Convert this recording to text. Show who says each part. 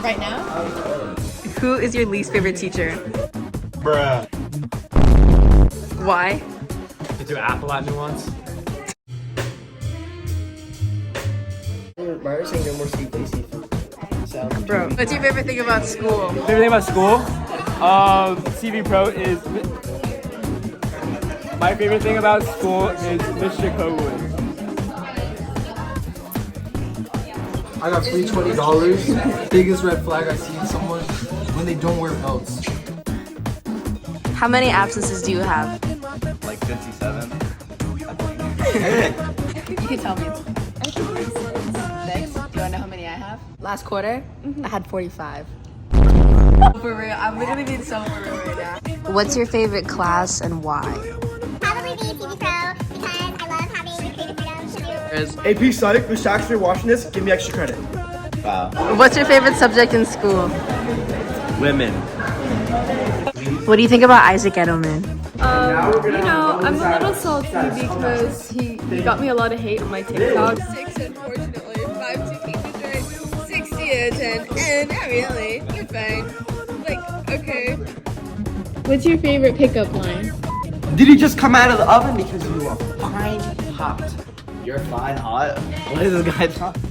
Speaker 1: Right now?
Speaker 2: Who is your least favorite teacher?
Speaker 3: Bruh.
Speaker 2: Why?
Speaker 3: Did do apple at me once?
Speaker 4: Myra's saying no more Steve Lacey.
Speaker 2: Bro, what's your favorite thing about school?
Speaker 3: Favorite thing about school? CV Pro is... My favorite thing about school is Mr. Cowood.
Speaker 4: I got free $20. Biggest red flag I see in someone when they don't wear belts.
Speaker 2: How many absences do you have?
Speaker 5: Like 57.
Speaker 1: You can tell me. 6. Do you want to know how many I have? Last quarter, I had 45. For real, I'm literally being so for real right now.
Speaker 2: What's your favorite class and why?
Speaker 6: Probably be TV Pro because I love having the creative freedom to do.
Speaker 4: AP Psych, Mr. Tax for watching this, give me extra credit.
Speaker 5: Wow.
Speaker 2: What's your favorite subject in school?
Speaker 5: Women.
Speaker 2: What do you think about Isaac Edelman?
Speaker 7: You know, I'm a little salty because he got me a lot of hate on my TikTok.
Speaker 1: 6, unfortunately. 5 2 teachers, right? 60 out of 10. And not really. You're fine. Like, okay.
Speaker 7: What's your favorite pickup line?
Speaker 4: Did he just come out of the oven because you are fine hot?
Speaker 5: You're fine hot. What is this guy talking?